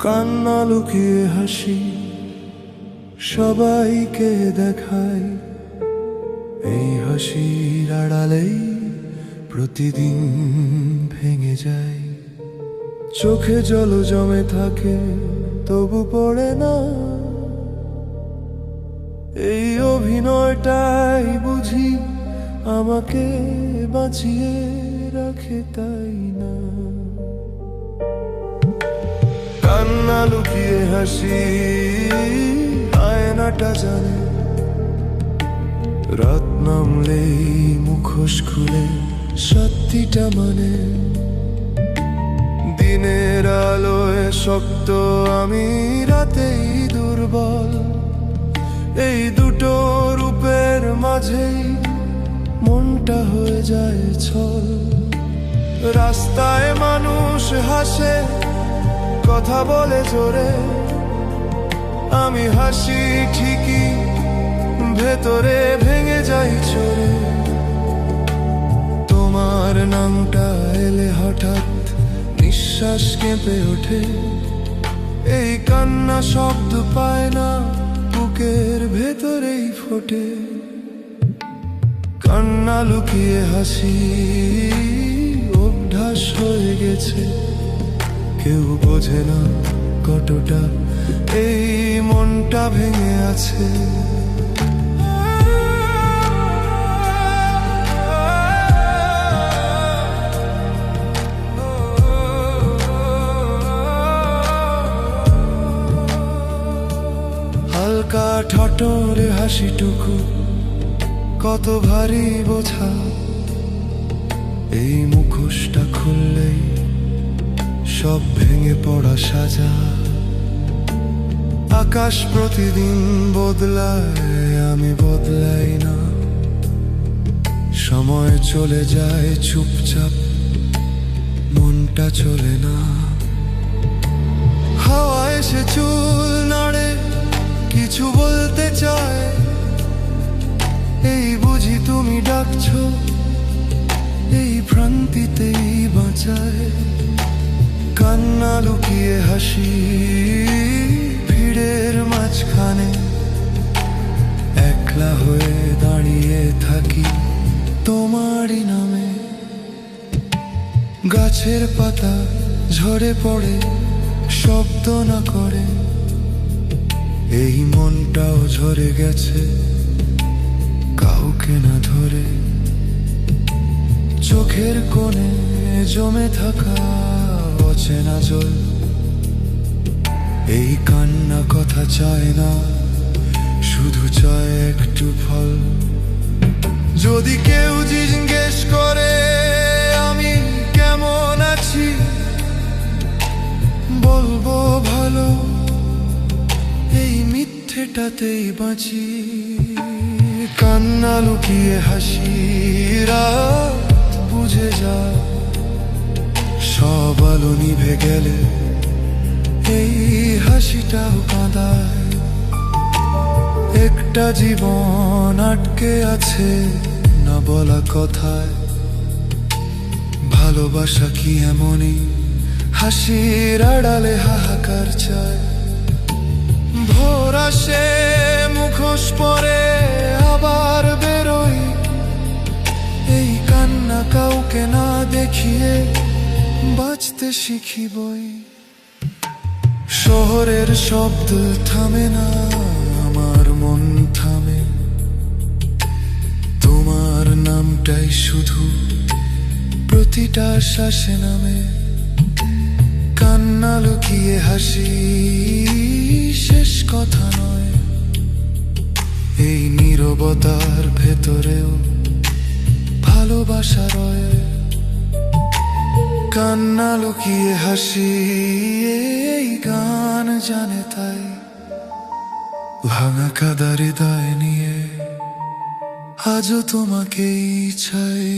কান্না লুকিয়ে হাসি সবাইকে দেখাই, এই হাসির আড়ালেই প্রতিদিন ভেঙে যায়। চোখে জল জমে থাকে তবু পড়ে না, এই অভিনয়টাই বুঝি আমাকে বাঁচিয়ে রাখে, তাই না? কান্না লুকিয়ে হাসি আয়নাটা জানে, রাত নামলেই মুখোশ খুলে সত্যিটা মানে। দিনের আলোয় শক্ত আমি, রাতেই দুর্বল, এই দুটো রূপের মাঝেই মনটা হয়ে যায় ছল। রাস্তায় মানুষ হাসে, কথা বলে জোরে, আমি হাসি ঠিকই, ভেতরে ভেঙে যাই চোরে। তোমার নামটা এলে হঠাৎ নিঃশ্বাস কেঁপে ওঠে, এই কান্না শব্দ পায় না, বুকের ভেতরেই ফোটে। কান্না লুকিয়ে হাসি অভ্যাস হয়ে গেছে, কেউ বোঝে না কতটা এই মনটা ভেঙে আছে। হালকা ঠটোরে হাসিটুকু কত ভারী বোঝা, এই মুখোশটা খুললেই সব ভেঙে পড়া সাজা। আকাশ প্রতিদিন বদলায়, আমি বদলাই না, সময় চলে যায় চুপচাপ, মনটা চলে না। হাওয়া এসে চুল নাড়ে, কিছু বলতে চায়, এই বুঝি তুমি ডাকছো, এই ভ্রান্তিতেই বাঁচায়। কান্না লুকিয়ে হাসি ভিড়ের মাঝখানে, একলা হয়ে দাঁড়িয়ে থাকি তোমারই নামে। গাছের পাতা ঝরে পড়ে, শব্দ না করে, এই মনটাও ঝরে গেছে কাউকে না ধরে। চোখের কোণে জমে থাকা অচেনা জল, এই কান্না কথা চায় না, শুধু চায় একটু ফল। যদি কেউ জিজ্ঞেস করে আমি কেমন আছি, বলবো ভালো, এই মিথ্যেটাতেই বাঁচি। কান্না লুকিয়ে হাসি রাত বুঝে যা, সব আলো নিভে গেলে এই হাসিটাও কাঁদায়। একটা জীবন আটকে আছে না বলা কথায়, ভালোবাসা কি এমনই হাসির আড়ালে হাহাকার চায়। ভোর আসে মুখোশ পরে আবার বেরোই, এই কান্না কাউকে না দেখিয়ে বাঁচতে শিখি বই। শহরের শব্দ থামে না, আমার মন থামে, তোমার নামটাই শুধু প্রতিটা শ্বাসে নামে। কান্না লুকিয়ে হাসি শেষ কথা নয়, এই নীরবতার ভেতরেও ভালোবাসা রয়। কান্না লুকিয়ে হাসি এই গান জানে তাই, ভাঙা কাদা হৃদয় নিয়ে আজও তোমাকেই চাই।